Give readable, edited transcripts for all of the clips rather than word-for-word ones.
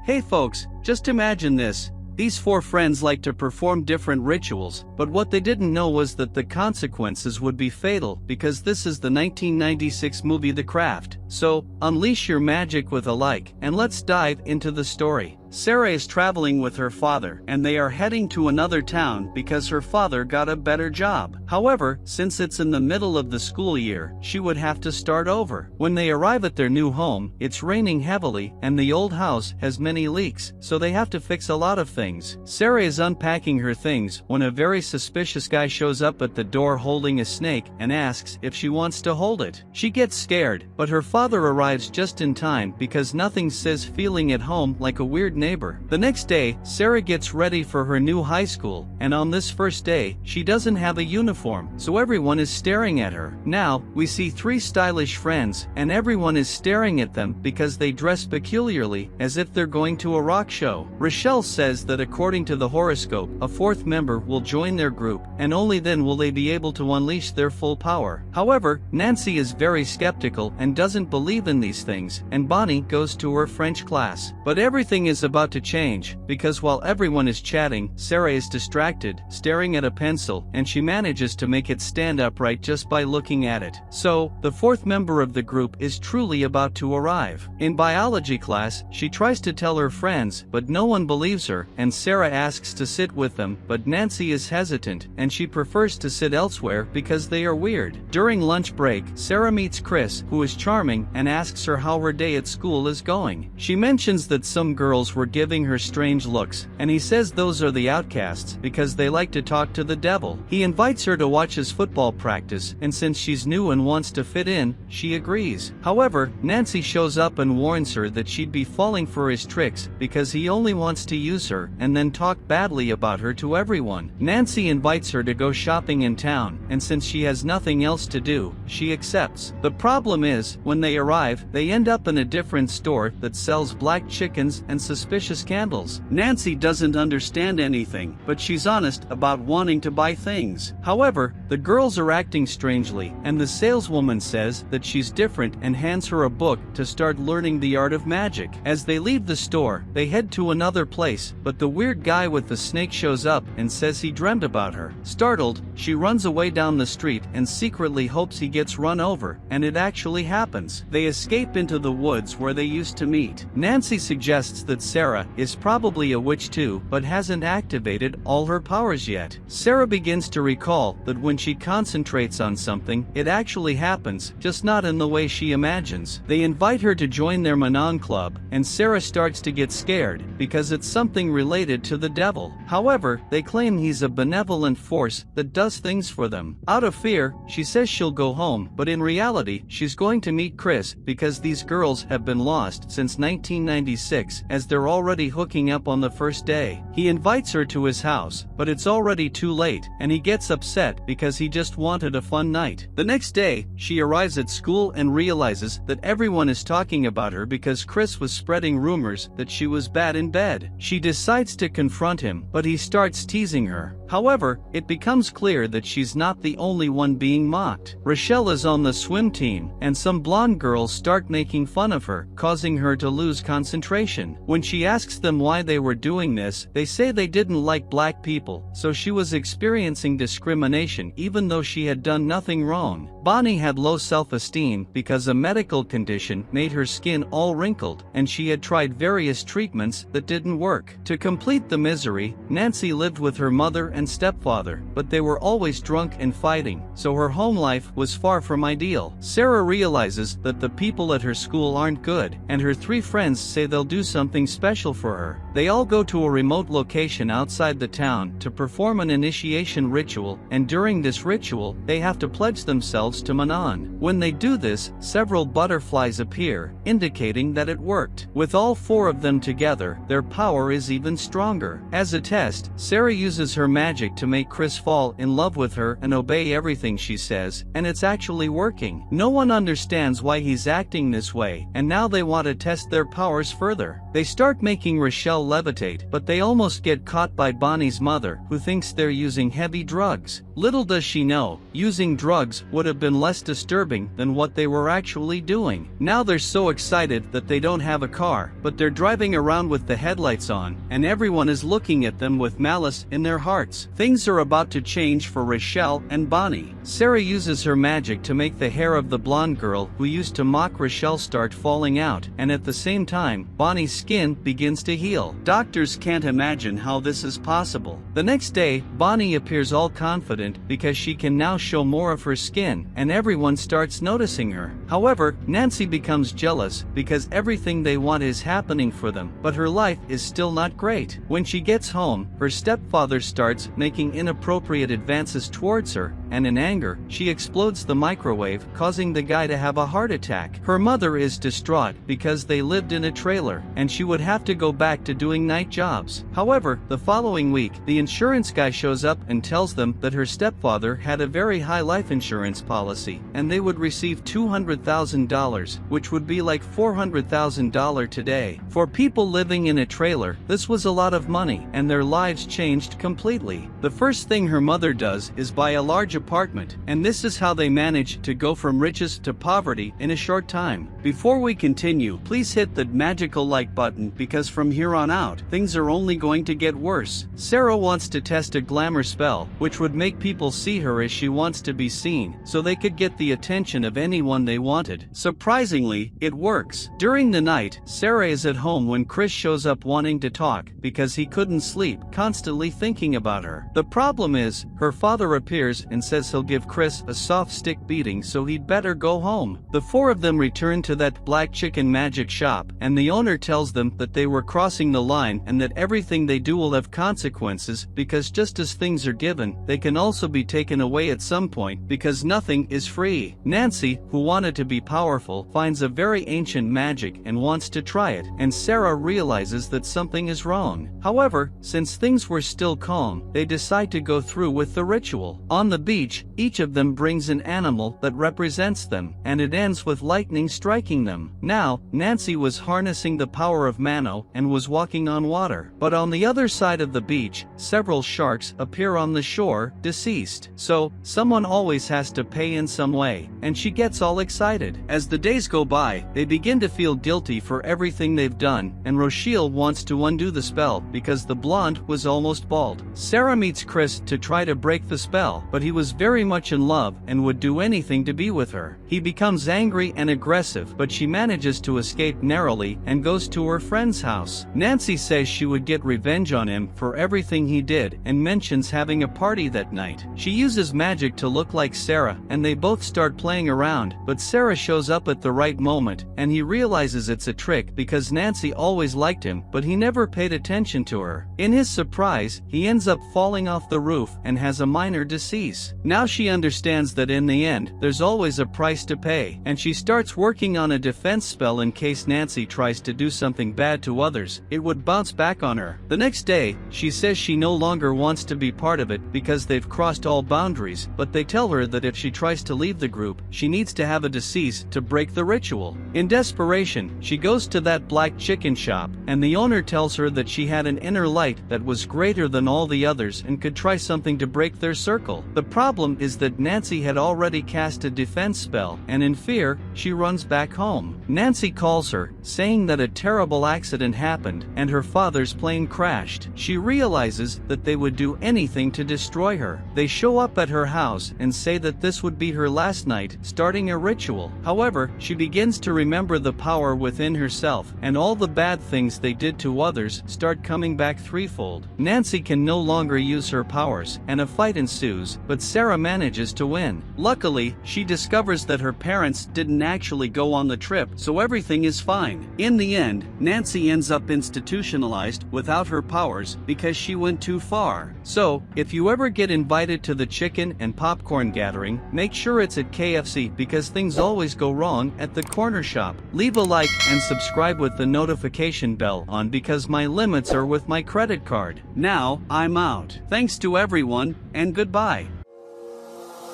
Hey folks, just imagine this. These four friends like to perform different rituals, but what they didn't know was that the consequences would be fatal because this is the 1996 movie The Craft. So, unleash your magic with a like, and let's dive into the story. Sarah is traveling with her father, and they are heading to another town because her father got a better job. However, since it's in the middle of the school year, she would have to start over. When they arrive at their new home, it's raining heavily, and the old house has many leaks, so they have to fix a lot of things. Sarah is unpacking her things when a very suspicious guy shows up at the door holding a snake and asks if she wants to hold it. She gets scared, but her father arrives just in time because nothing says feeling at home like a weird neighbor. The next day, Sarah gets ready for her new high school, and on this first day, she doesn't have a uniform, so everyone is staring at her. Now, we see three stylish friends, and everyone is staring at them because they dress peculiarly, as if they're going to a rock show. Rochelle says that according to the horoscope, a fourth member will join their group, and only then will they be able to unleash their full power. However, Nancy is very skeptical and doesn't believe in these things, and Bonnie goes to her French class. But everything is about to change, because while everyone is chatting, Sarah is distracted, staring at a pencil, and she manages to make it stand upright just by looking at it. So, the fourth member of the group is truly about to arrive. In biology class, she tries to tell her friends, but no one believes her, and Sarah asks to sit with them, but Nancy is hesitant, and she prefers to sit elsewhere because they are weird. During lunch break, Sarah meets Chris, who is charming, and asks her how her day at school is going. She mentions that some girls were giving her strange looks, and he says those are the outcasts because they like to talk to the devil. He invites her to watch his football practice, and since she's new and wants to fit in, she agrees. However, Nancy shows up and warns her that she'd be falling for his tricks because he only wants to use her and then talk badly about her to everyone. Nancy invites her to go shopping in town, and since she has nothing else to do, she accepts. The problem is, when they arrive, they end up in a different store that sells black chickens and suspicious candles. Nancy doesn't understand anything, but she's honest about wanting to buy things. However, the girls are acting strangely, and the saleswoman says that she's different and hands her a book to start learning the art of magic. As they leave the store, they head to another place, but the weird guy with the snake shows up and says he dreamt about her. Startled, she runs away down the street and secretly hopes he gets run over, and it actually happens. They escape into the woods where they used to meet. Nancy suggests that Sarah is probably a witch too, but hasn't activated all her powers yet. Sarah begins to recall that when she concentrates on something, it actually happens, just not in the way she imagines. They invite her to join their Manon club, and Sarah starts to get scared because it's something related to the devil. However, they claim he's a benevolent force that does things for them. Out of fear, she says she'll go home, but in reality, she's going to meet Chris because these girls have been lost since 1996, as they're already hooking up on the first day. He invites her to his house, but it's already too late, and he gets upset because he just wanted a fun night. The next day, she arrives at school and realizes that everyone is talking about her because Chris was spreading rumors that she was bad in bed. She decides to confront him, but he starts teasing her. However, it becomes clear that she's not the only one being mocked. Rochelle is on the swim team, and some blonde girls start making fun of her, causing her to lose concentration. When she asks them why they were doing this, they say they didn't like black people, so she was experiencing discrimination even though she had done nothing wrong. Bonnie had low self-esteem because a medical condition made her skin all wrinkled, and she had tried various treatments that didn't work. To complete the misery, Nancy lived with her mother and stepfather, but they were always drunk and fighting, so her home life was far from ideal. Sarah realizes that the people at her school aren't good, and her three friends say they'll do something special for her. They all go to a remote location outside the town to perform an initiation ritual, and during this ritual, they have to pledge themselves to Manon. When they do this, several butterflies appear, indicating that it worked. With all four of them together, their power is even stronger. As a test, Sarah uses her magic magic to make Chris fall in love with her and obey everything she says, and it's actually working. No one understands why he's acting this way, and now they want to test their powers further. They start making Rochelle levitate, but they almost get caught by Bonnie's mother, who thinks they're using heavy drugs. Little does she know, using drugs would have been less disturbing than what they were actually doing. Now they're so excited that they don't have a car, but they're driving around with the headlights on, and everyone is looking at them with malice in their hearts. Things are about to change for Rochelle and Bonnie. Sarah uses her magic to make the hair of the blonde girl who used to mock Rochelle start falling out, and at the same time, Bonnie's skin begins to heal. Doctors can't imagine how this is possible. The next day, Bonnie appears all confident because she can now show more of her skin, and everyone starts noticing her. However, Nancy becomes jealous because everything they want is happening for them, but her life is still not great. When she gets home, her stepfather starts making inappropriate advances towards her, and in anger, she explodes the microwave, causing the guy to have a heart attack. Her mother is distraught because they lived in a trailer, and she would have to go back to doing night jobs. However, the following week, the insurance guy shows up and tells them that her stepfather had a very high life insurance policy, and they would receive $200,000, which would be like $400,000 today. For people living in a trailer, this was a lot of money, and their lives changed completely. The first thing her mother does is buy a large apartment, and this is how they manage to go from riches to poverty in a short time. Before we continue, please hit the magical like button because from here on out, things are only going to get worse. Sarah wants to test a glamour spell, which would make people see her as she wants to be seen, so they could get the attention of anyone they wanted. Surprisingly, it works. During the night, Sarah is at home when Chris shows up wanting to talk because he couldn't sleep, constantly thinking about her. The problem is, her father appears and says he'll give Chris a soft stick beating, so he'd better go home. The four of them return to that black chicken magic shop, and the owner tells them that they were crossing the line and that everything they do will have consequences, because just as things are given, they can also be taken away at some point, because nothing is free. Nancy, who wanted to be powerful, finds a very ancient magic and wants to try it, and Sarah realizes that something is wrong. However, since things were still calm, they decide to go through with the ritual. On the beach, each of them brings an animal that represents them, and it ends with lightning striking them. Now, Nancy was harnessing the power of Mano and was walking on water. But on the other side of the beach, several sharks appear on the shore, deceased. So, someone always has to pay in some way, and she gets all excited. As the days go by, they begin to feel guilty for everything they've done, and Rochelle wants to undo the spell because the blonde was almost bald. Sarah meets Chris to try to break the spell, but he was very much in love and would do anything to be with her. He becomes angry and aggressive, but she manages to escape narrowly and goes to her friend's house. Nancy says she would get revenge on him for everything he did and mentions having a party that night. She uses magic to look like Sarah, and they both start playing around, but Sarah shows up at the right moment, and he realizes it's a trick because Nancy always liked him, but he never paid attention to her. In his surprise, he ends up falling off the roof and has a minor decease. Now she understands that in the end, there's always a price to pay, and she starts working on a defense spell in case Nancy tries to do something bad to others, it would bounce back on her. The next day, she says she no longer wants to be part of it because they've crossed all boundaries, but they tell her that if she tries to leave the group, she needs to have a decease to break the ritual. In desperation, she goes to that black chicken shop, and the owner tells her that she had an inner light that was greater than all the others and could try something to break their circle. The problem is that Nancy had already cast a defense spell, and in fear, she runs back home. Nancy calls her, saying that a terrible accident happened and her father's plane crashed. She realizes that they would do anything to destroy her. They show up at her house and say that this would be her last night, starting a ritual. However, she begins to remember the power within herself, and all the bad things they did to others start coming back threefold. Nancy can no longer use her powers, and a fight ensues, but Sarah Sarah manages to win. Luckily, she discovers that her parents didn't actually go on the trip, so everything is fine. In the end, Nancy ends up institutionalized without her powers because she went too far. So, if you ever get invited to the chicken and popcorn gathering, make sure it's at KFC because things always go wrong at the corner shop. Leave a like and subscribe with the notification bell on because my limits are with my credit card. Now, I'm out. Thanks to everyone, and goodbye.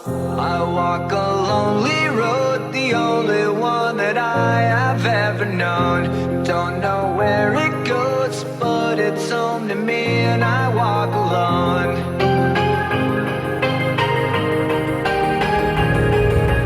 I walk a lonely road, the only one that I have ever known. Don't know where it